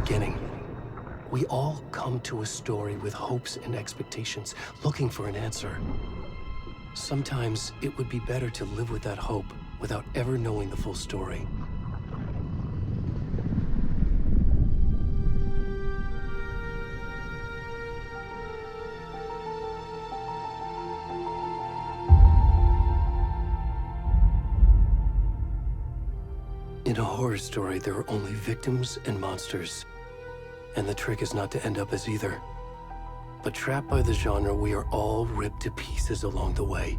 beginning. We all come to a story with hopes and expectations, looking for an answer. Sometimes it would be better to live with that hope without ever knowing the full story. In a horror story, there are only victims and monsters. And the trick is not to end up as either. But trapped by the genre, we are all ripped to pieces along the way.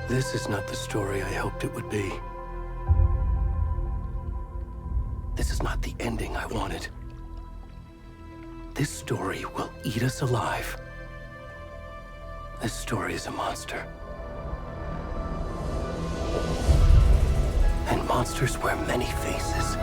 This is not the story I hoped it would be. This is not the ending I wanted. This story will eat us alive. This story is a monster. And monsters wear many faces.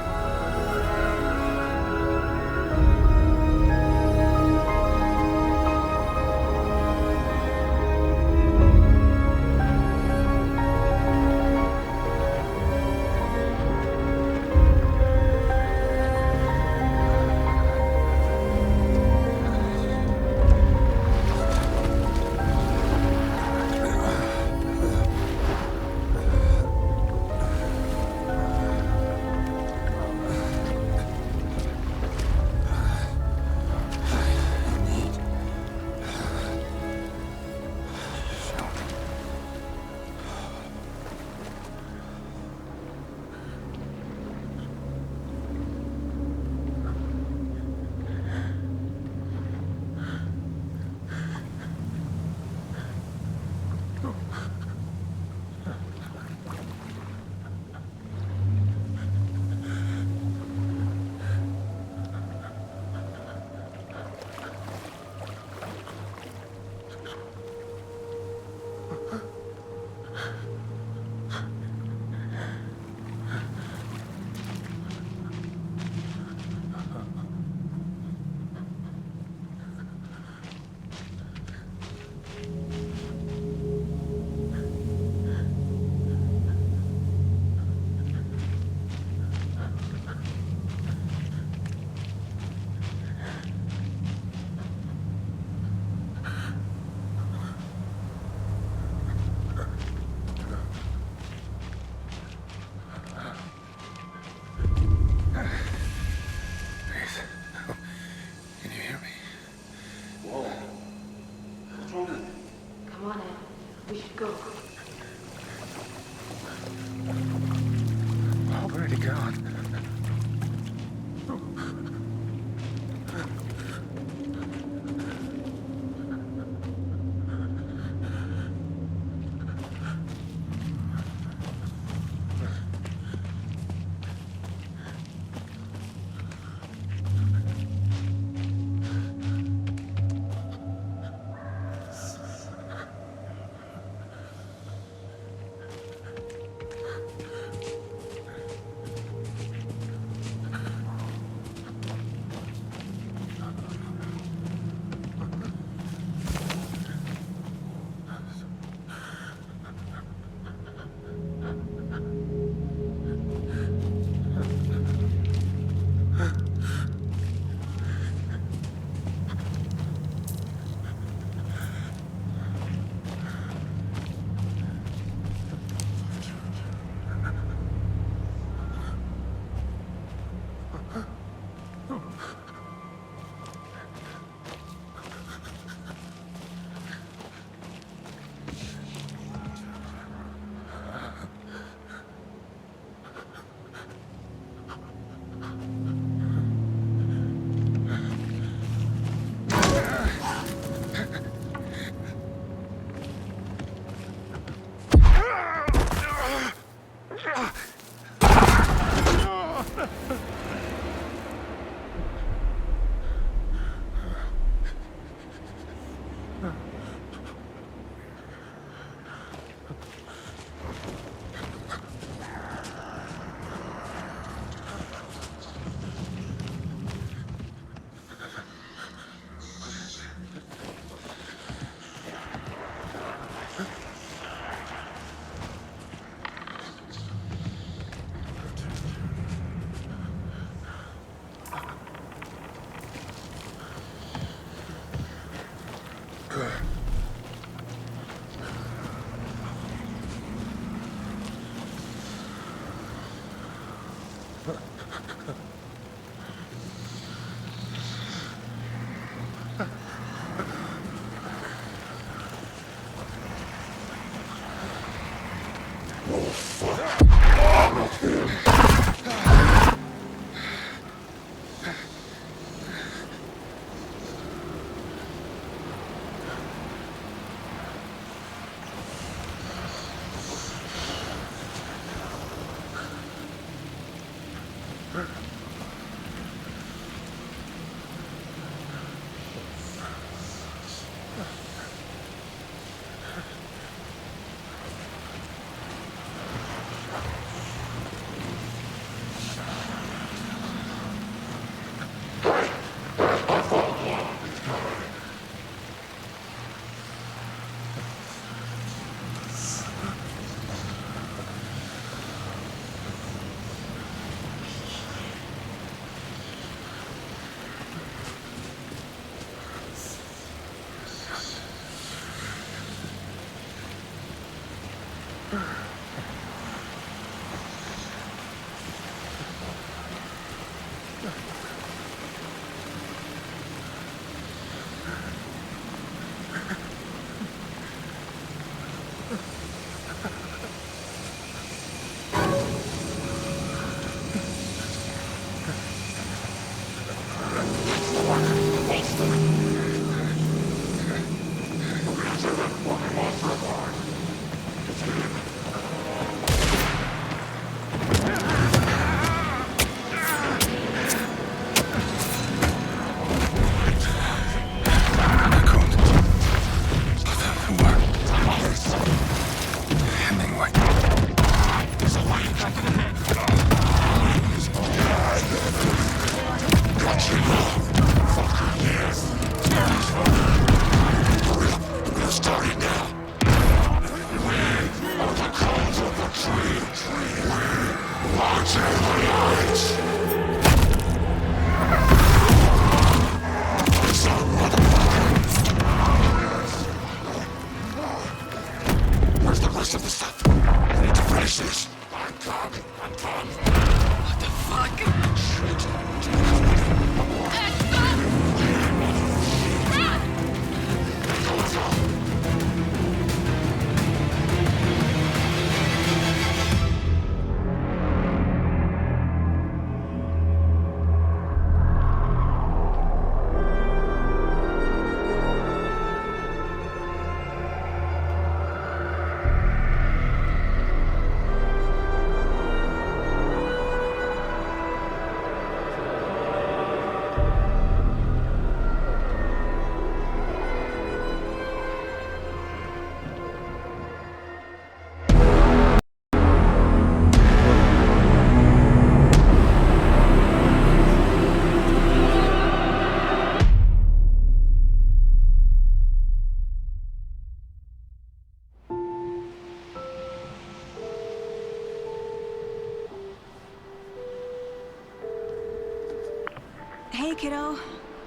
Hey, kiddo.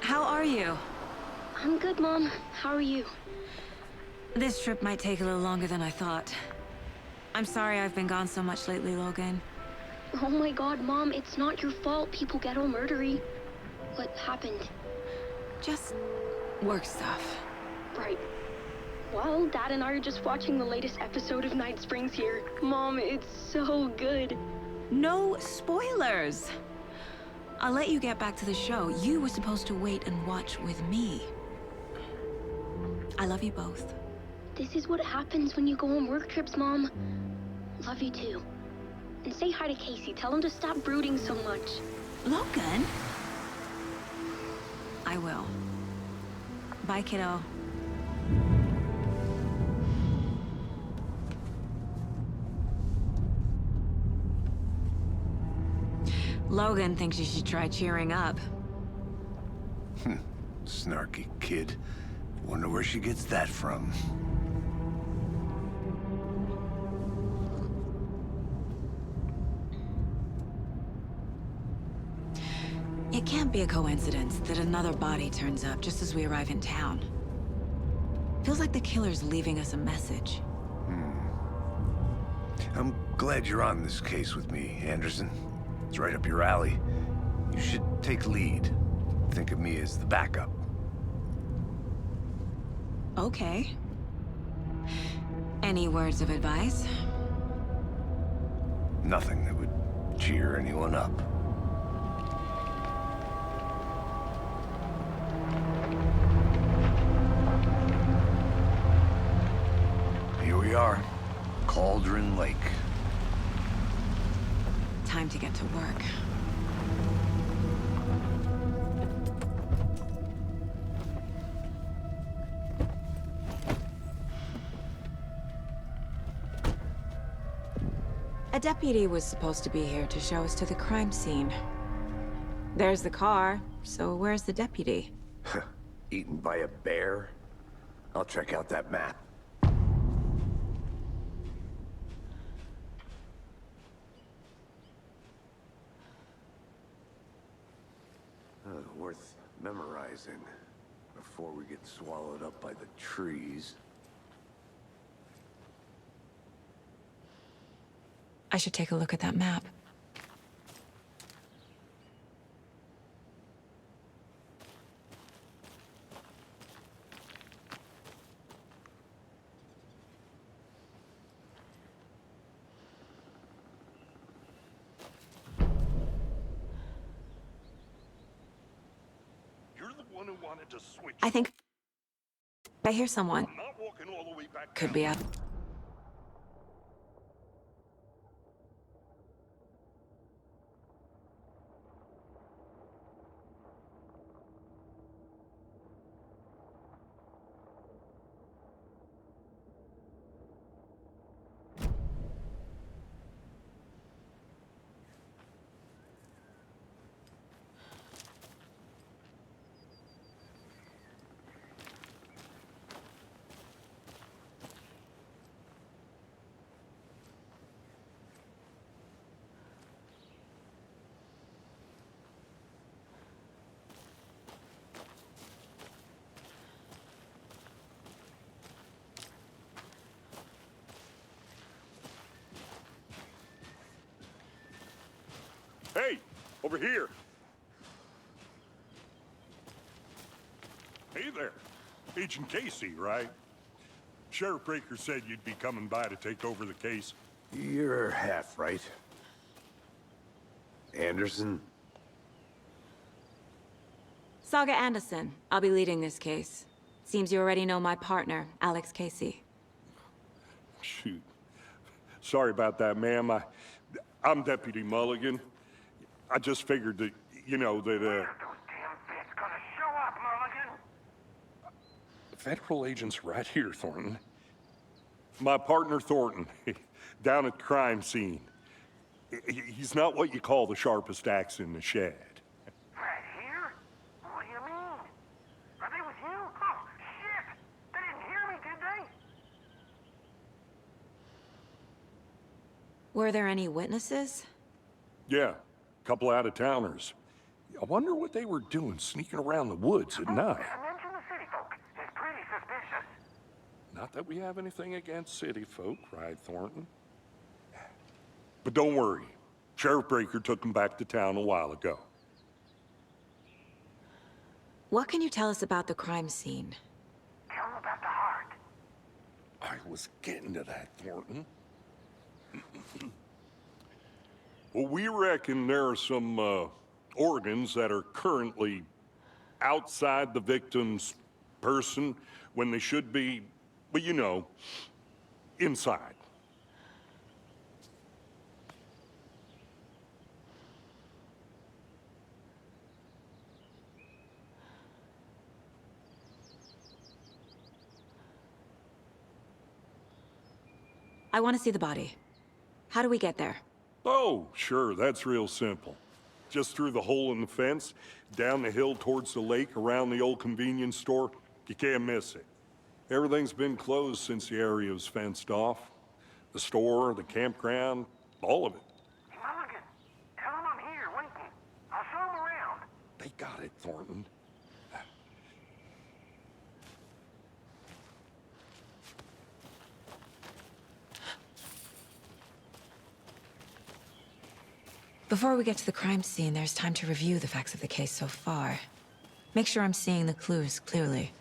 How are you? I'm good, Mom. How are you? This trip might take a little longer than I thought. I'm sorry I've been gone so much lately, Logan. Oh my God, Mom, it's not your fault people get all murdery. What happened? Just work stuff. Right. Well, Dad and I are just watching the latest episode of Night Springs here. Mom, it's so good. No spoilers! I'll let you get back to the show. You were supposed to wait and watch with me. I love you both. This is what happens when you go on work trips, Mom. Love you too. And say hi to Casey. Tell him to stop brooding so much. Logan? I will. Bye, kiddo. Logan thinks you should try cheering up. Snarky kid. Wonder where she gets that from. It can't be a coincidence that another body turns up just as we arrive in town. Feels like the killer's leaving us a message. I'm glad you're on this case with me, Anderson. It's right up your alley. You should take lead. Think of me as the backup. Okay. Any words of advice? Nothing that would cheer anyone up. Here we are. Cauldron Lake. Time to get to work. A deputy was supposed to be here to show us to the crime scene. There's the car, so where's the deputy? Eaten by a bear? I'll check out that map. Worth memorizing before we get swallowed up by the trees. I should take a look at that map. You're the one who wanted to switch. I think I hear someone. I'm not walking all the way back Could down. be up. Hey, over here. Hey there. Agent Casey, right? Sheriff Breaker said you'd be coming by to take over the case. You're half right. Anderson? Saga Anderson. I'll be leading this case. Seems you already know my partner, Alex Casey. Shoot. Sorry about that, ma'am. I'm Deputy Mulligan. I just figured that, you know, that, Those damn bits gonna show up, Mulligan. federal agent's right here, Thornton. My partner, Thornton, down at the crime scene. He's not what you call the sharpest axe in the shed. Right here? What do you mean? Are they with you? Oh, shit! They didn't hear me, did they? Were there any witnesses? Yeah, a couple out-of-towners. I wonder what they were doing sneaking around the woods at night. Mention the city folk. It's pretty suspicious. Not that we have anything against city folk, right, Thornton? But don't worry. Sheriff Breaker took them back to town a while ago. What can you tell us about the crime scene? Tell them about the heart. I was getting to that, Thornton. Well, we reckon there are some organs that are currently outside the victim's person when they should be, well, you know, inside. I want to see the body. How do we get there? Oh, sure, that's real simple. Just through the hole in the fence, down the hill towards the lake, around the old convenience store. You can't miss it. Everything's been closed since the area was fenced off. The store, the campground, all of it. Mulligan, tell them I'm here waiting. I'll show them around. They got it, Thornton. Before we get to the crime scene, there's time to review the facts of the case so far. Make sure I'm seeing the clues clearly.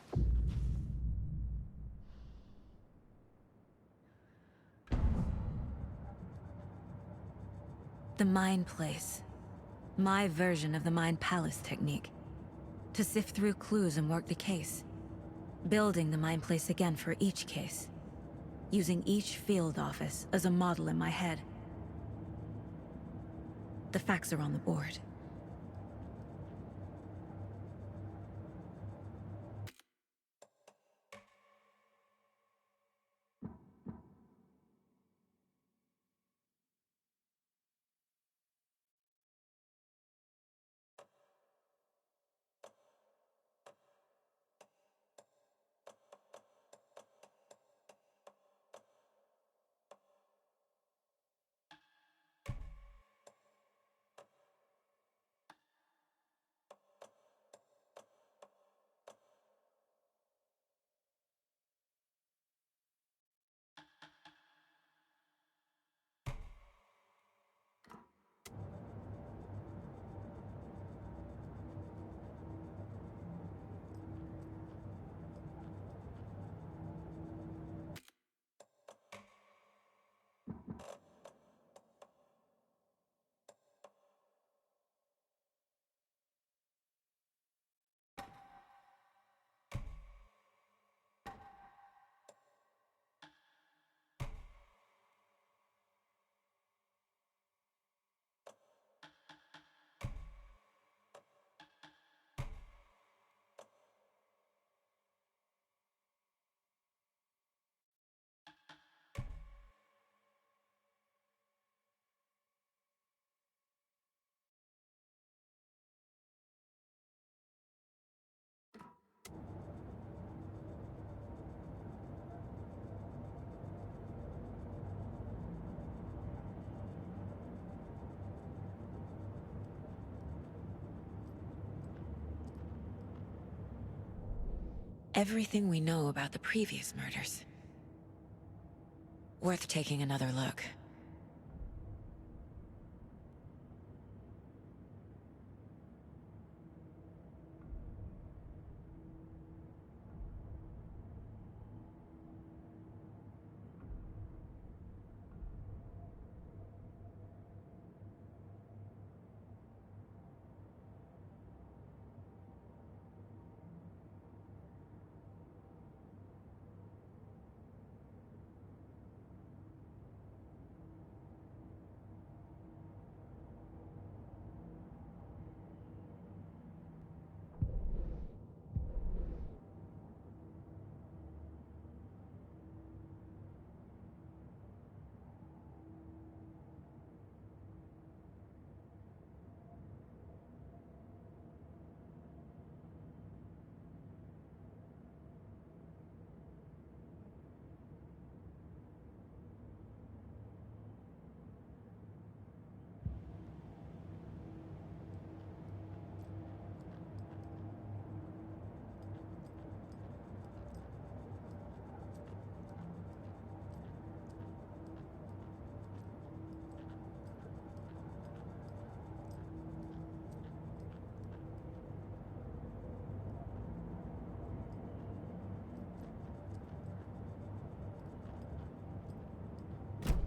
The Mind Place. My version of the Mind Palace technique. To sift through clues and work the case. Building the Mind Place again for each case. Using each field office as a model in my head. The facts are on the board. Everything we know about the previous murders. Worth taking another look.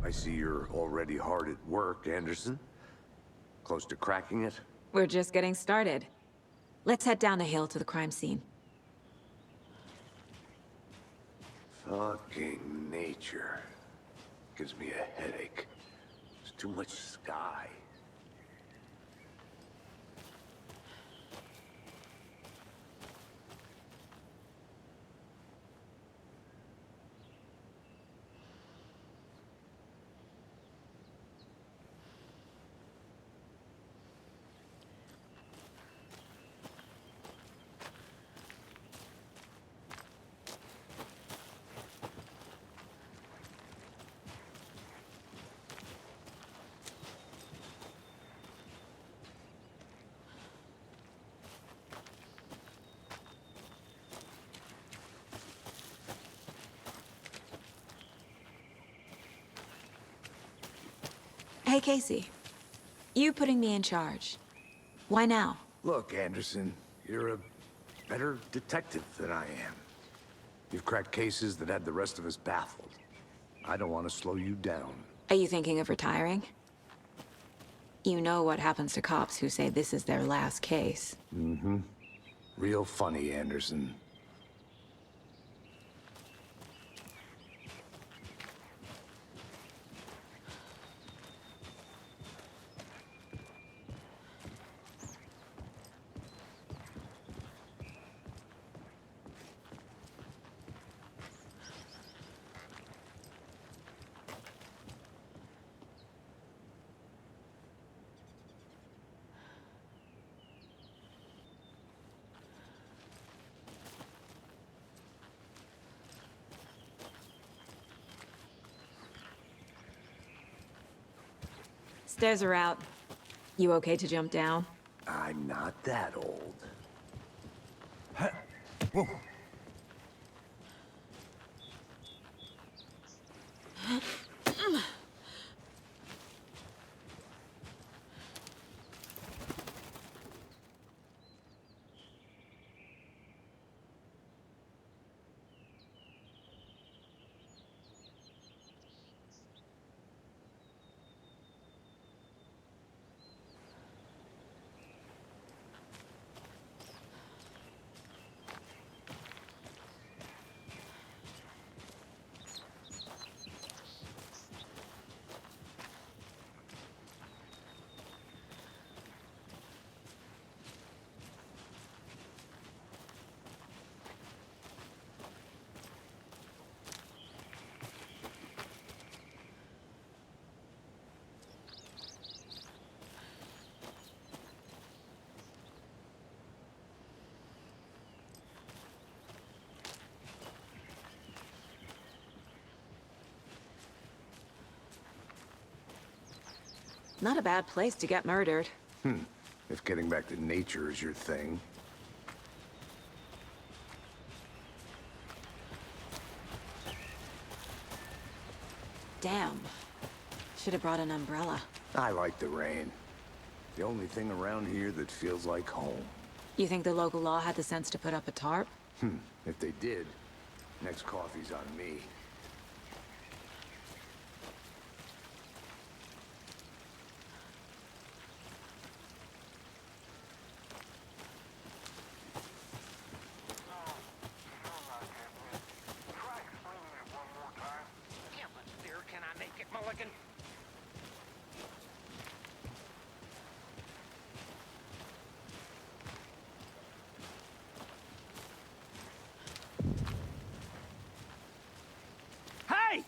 I see you're already hard at work, Anderson. Close to cracking it? We're just getting started. Let's head down the hill to the crime scene. Fucking nature. Gives me a headache. There's too much sky. Hey, Casey. You putting me in charge. Why now? Look, Anderson, you're a better detective than I am. You've cracked cases that had the rest of us baffled. I don't want to slow you down. Are you thinking of retiring? You know what happens to cops who say this is their last case. Mm-hmm. Real funny, Anderson. Stairs are out. You okay to jump down? I'm not that old. Whoa. Not a bad place to get murdered. If getting back to nature is your thing. Damn. Should have brought an umbrella. I like the rain. The only thing around here that feels like home. You think the local law had the sense to put up a tarp? If they did, next coffee's on me. Try explaining it one more time. Yeah, but there, can I make it, Mulligan? Hey!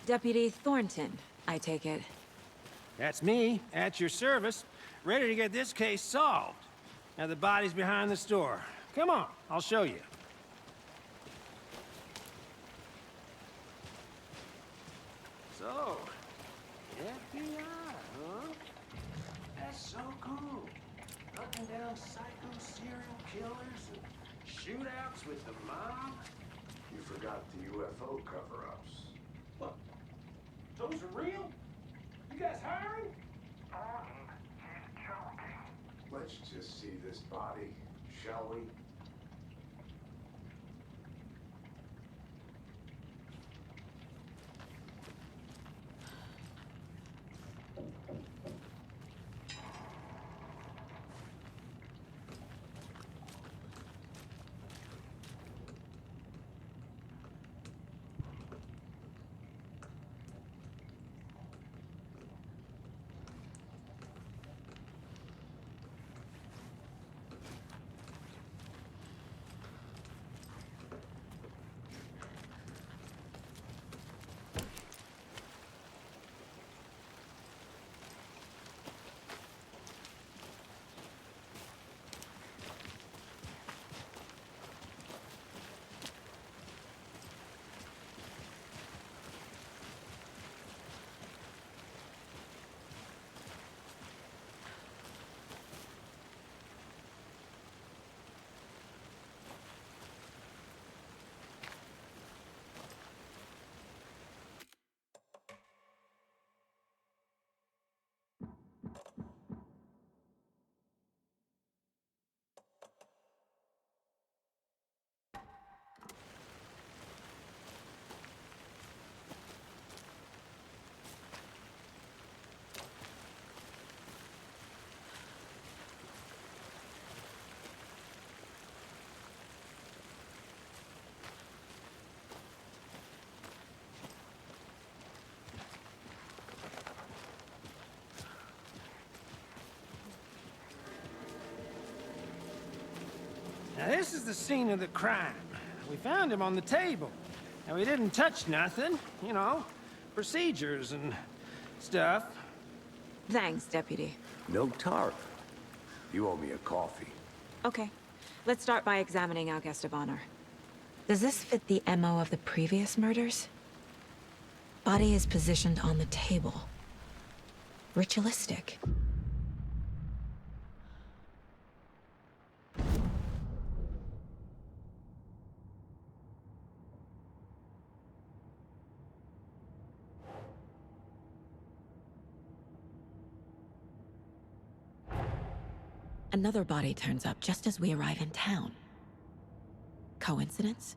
Deputy Thornton, I take it. That's me, at your service, ready to get this case solved. Now the body's behind the store. Come on, I'll show you. So, FBI, huh? That's so cool. Hunting down psycho serial killers and shootouts with the mob. You forgot the UFO cover-ups. What? Those are real? You guys hiring? Thornton, he's joking. Let's just see this body, shall we? Now, this is the scene of the crime. We found him on the table. And we didn't touch nothing, you know, procedures and stuff. Thanks, Deputy. No tarp. You owe me a coffee. Okay, let's start by examining our guest of honor. Does this fit the MO of the previous murders? Body is positioned on the table. Ritualistic. Another body turns up just as we arrive in town. Coincidence?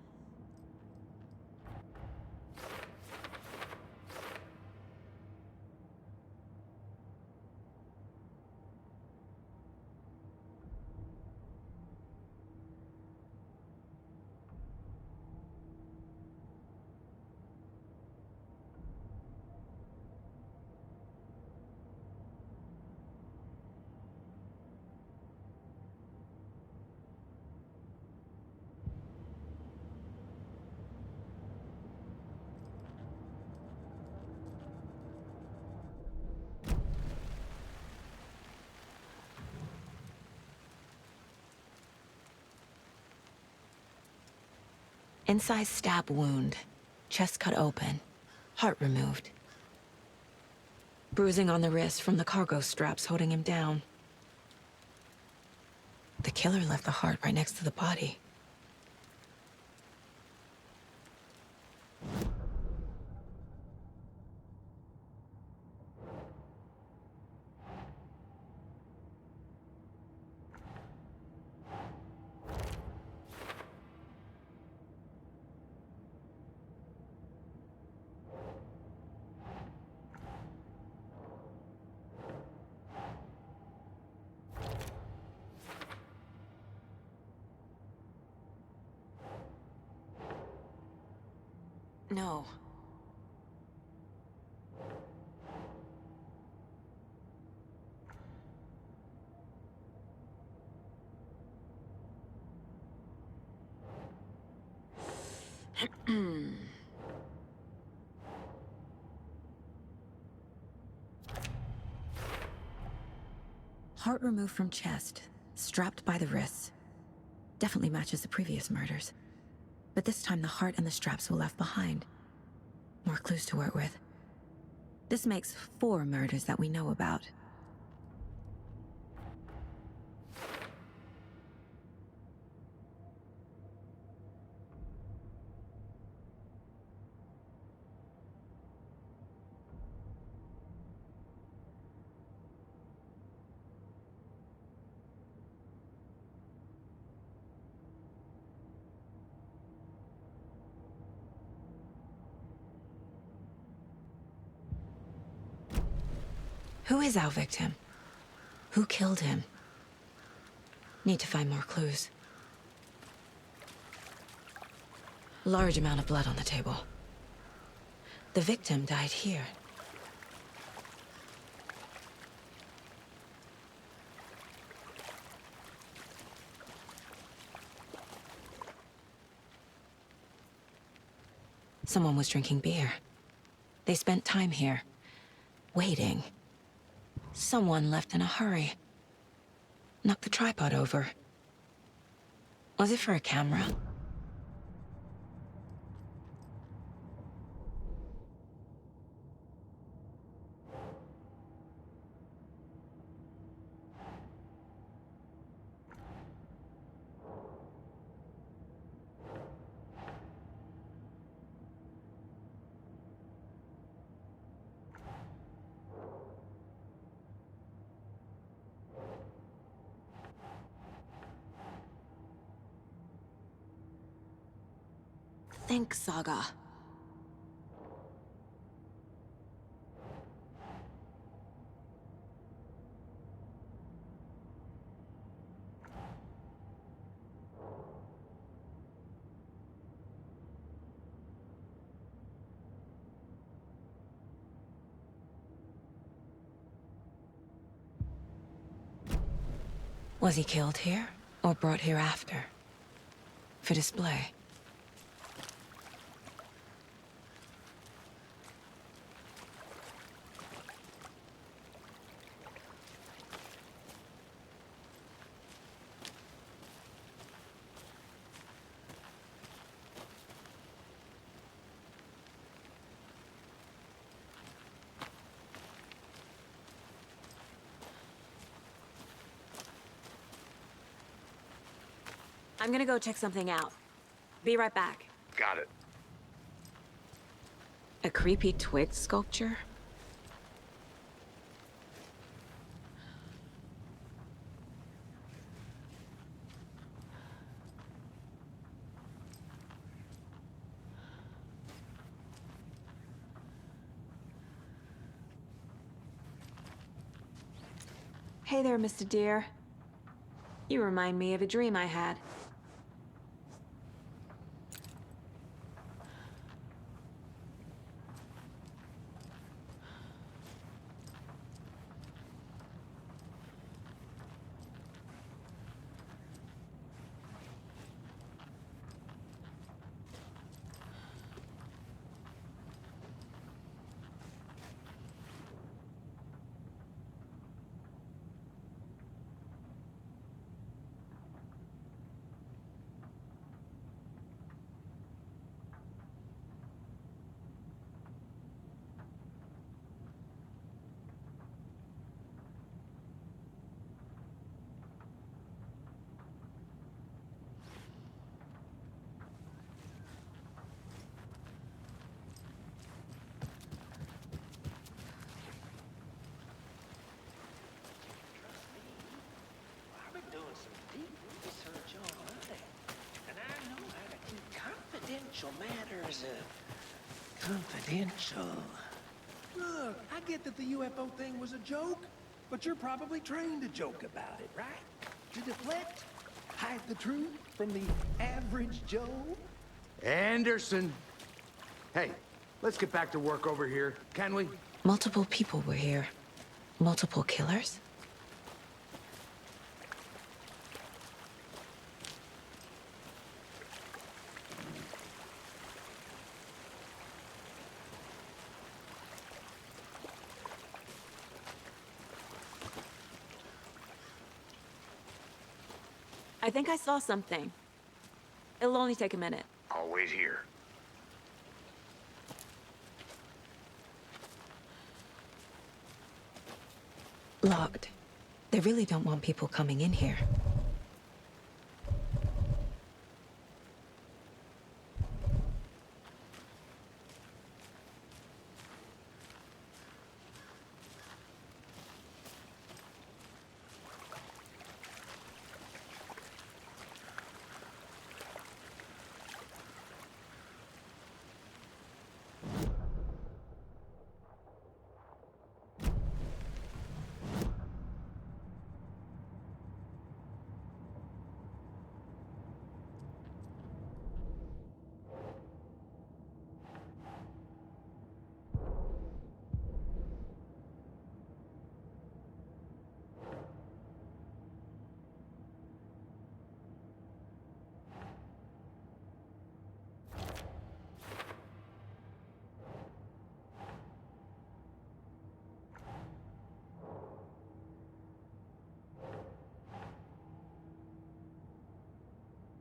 Incised stab wound. Chest cut open. Heart removed. Bruising on the wrist from the cargo straps holding him down. The killer left the heart right next to the body. No. Heart removed from chest, strapped by the wrists. Definitely matches the previous murders. But this time the heart and the straps were left behind. More clues to work with. This makes 4 murders that we know about. Who is our victim? Who killed him? Need to find more clues. Large amount of blood on the table. The victim died here. Someone was drinking beer. They spent time here, waiting. Someone left in a hurry. Knocked the tripod over. Was it for a camera? Think, Saga. Was he killed here, or brought here after? for display. I'm gonna go check something out. Be right back. Got it. A creepy twig sculpture? Hey there, Mr. Deer. You remind me of a dream I had. I've been doing some deep research online, and I know how to keep confidential matters confidential. Look, I get that the UFO thing was a joke, but you're probably trained to joke about it, right? To deflect, hide the truth from the average Joe. Anderson! Hey, let's get back to work over here, can we? Multiple people were here. Multiple killers? I think I saw something. It'll only take a minute. I'll wait here. Locked. They really don't want people coming in here.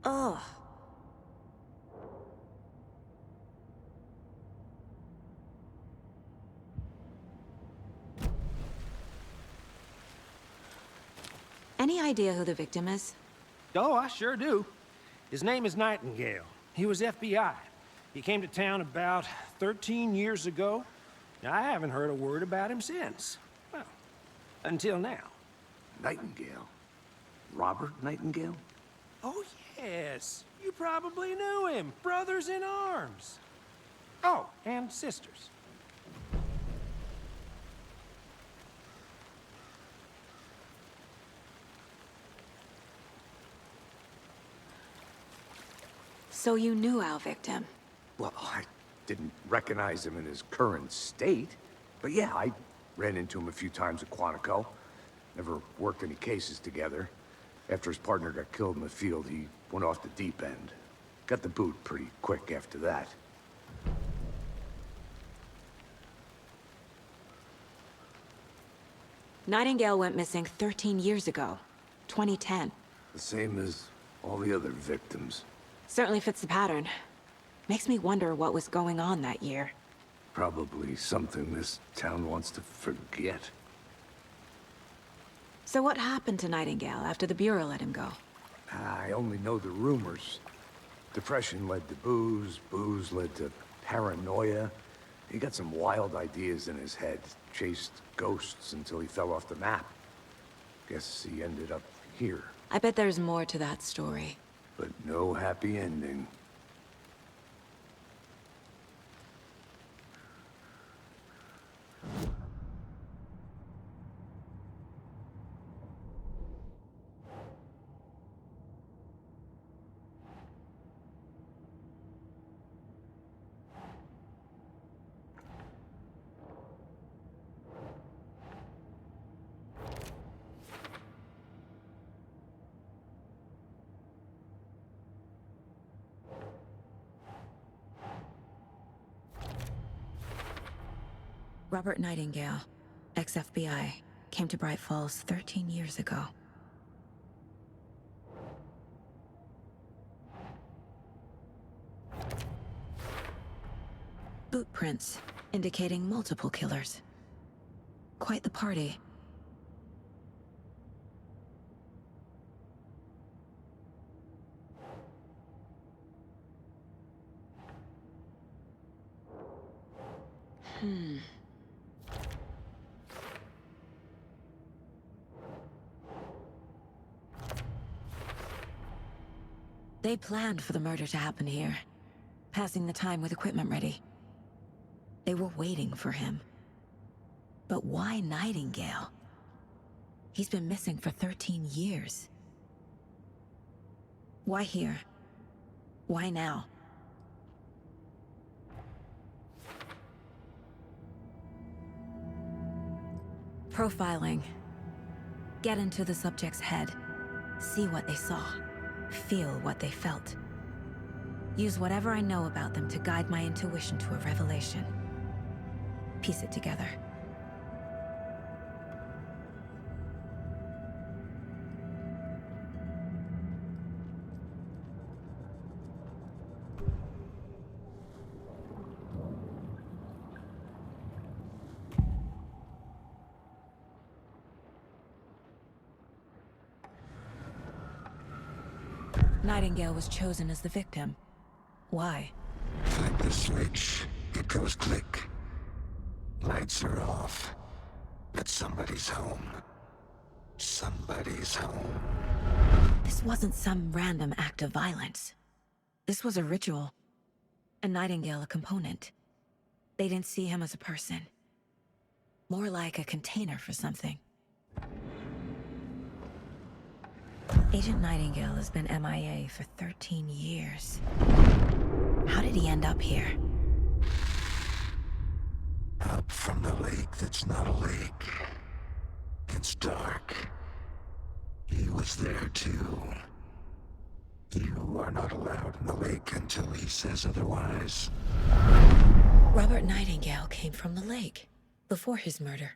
Ugh. Any idea who the victim is? Oh, I sure do. His name is Nightingale. He was FBI. He came to town about 13 years ago. I haven't heard a word about him since. Well, until now. Nightingale? Robert Nightingale? Oh, yes. You probably knew him. Brothers in arms. Oh, and sisters. So you knew our victim? Well, I didn't recognize him in his current state. But yeah, I ran into him a few times at Quantico. Never worked any cases together. After his partner got killed in the field, he went off the deep end. Got the boot pretty quick after that. Nightingale went missing 13 years ago, 2010. The same as all the other victims. Certainly fits the pattern. Makes me wonder what was going on that year. Probably something this town wants to forget. So what happened to Nightingale after the Bureau let him go? I only know the rumors. Depression led to booze, booze led to paranoia. He got some wild ideas in his head, chased ghosts until he fell off the map. Guess he ended up here, I bet there's more to that story. but no happy ending. Robert Nightingale, ex-FBI, came to Bright Falls 13 years ago. Boot prints indicating multiple killers. Quite the party. They planned for the murder to happen here, passing the time with equipment ready. They were waiting for him. But why Nightingale? He's been missing for 13 years. Why here? Why now? Profiling. Get into the subject's head. See what they saw. Feel what they felt. Use whatever I know about them to guide my intuition to a revelation. Piece it together. Nightingale was chosen as the victim. Why? Flip the switch, it goes click. Lights are off. But somebody's home. Somebody's home. This wasn't some random act of violence. This was a ritual. And Nightingale a component. They didn't see him as a person. More like a container for something. Agent Nightingale has been MIA for 13 years. How did he end up here? Up from the lake that's not a lake. It's dark. He was there too. You are not allowed in the lake until he says otherwise. Robert Nightingale came from the lake, before his murder.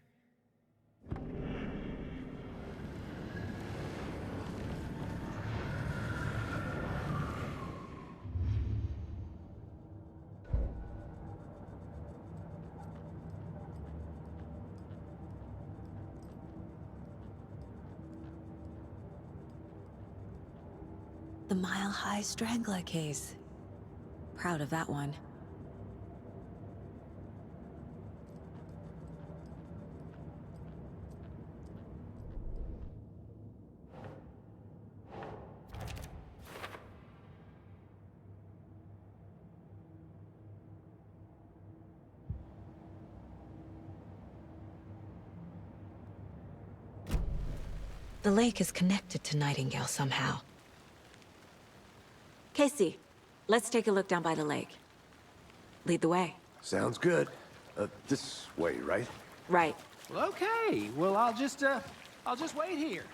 The Mile High Strangler case. Proud of that one. The lake is connected to Nightingale somehow. Casey, let's take a look down by the lake. Lead the way. Sounds good. This way, right? Right. Well, okay. Well, I'll just wait here.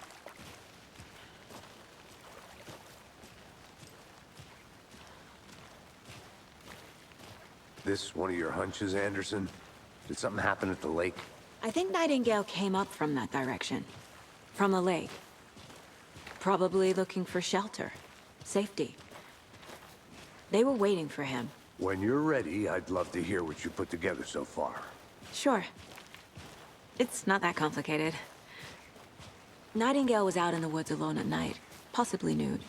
This one of your hunches, Anderson? Did something happen at the lake? I think Nightingale came up from that direction. From the lake. Probably looking for shelter. Safety. They were waiting for him. When you're ready, I'd love to hear what you put together so far. Sure. It's not that complicated. Nightingale was out in the woods alone at night, possibly nude.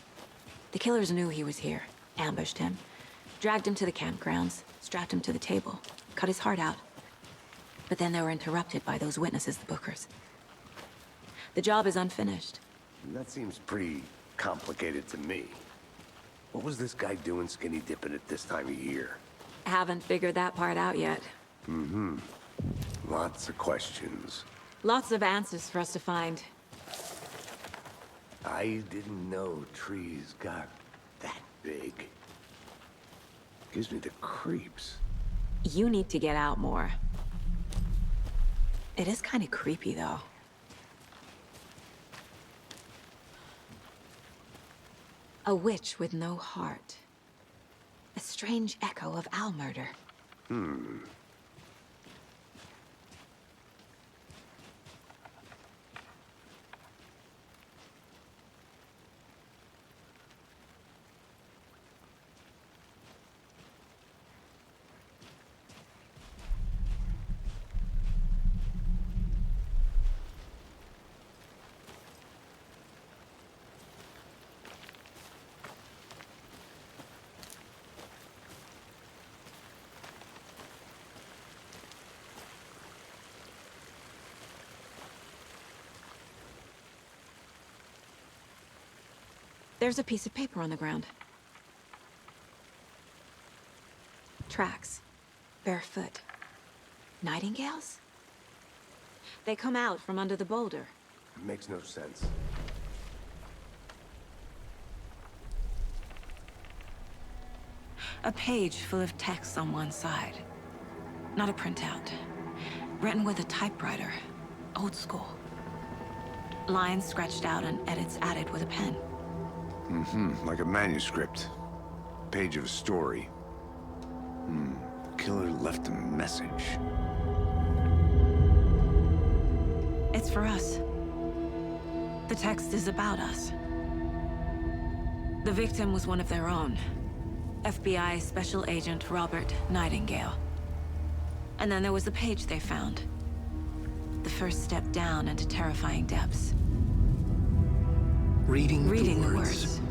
The killers knew he was here, ambushed him, dragged him to the campgrounds, strapped him to the table, cut his heart out. But then they were interrupted by those witnesses, the Bookers. The job is unfinished. That seems pretty complicated to me. What was this guy doing skinny dipping at this time of year? Haven't figured that part out yet. Mm-hmm. Lots of questions. Lots of answers for us to find. I didn't know trees got that big. Gives me the creeps. You need to get out more. It is kind of creepy, though. A witch with no heart. A strange echo of owl murder. There's a piece of paper on the ground. Tracks. Barefoot. Nightingales? They come out from under the boulder. Makes no sense. A page full of text on one side. Not a printout. Written with a typewriter. Old school. Lines scratched out and edits added with a pen. Mm-hmm, like a manuscript. Page of a story. The killer left a message. It's for us. The text is about us. The victim was one of their own. FBI Special Agent Robert Nightingale. And then there was the page they found. The first step down into terrifying depths. Reading the words.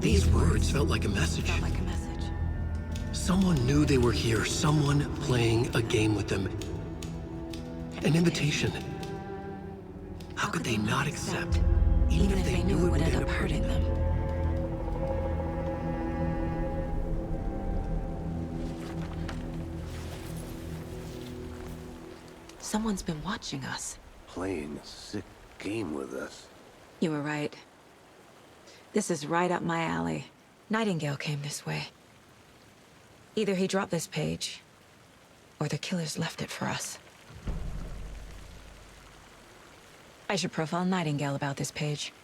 These words felt like a message. Felt like a message. Someone knew they were here, someone playing a game with them. An invitation. How could they not accept, even if they knew it would end up hurting them? Someone's been watching us. Playing a sick game with us. You were right. This is right up my alley. Nightingale came this way. Either he dropped this page, or the killers left it for us. I should profile Nightingale about this page.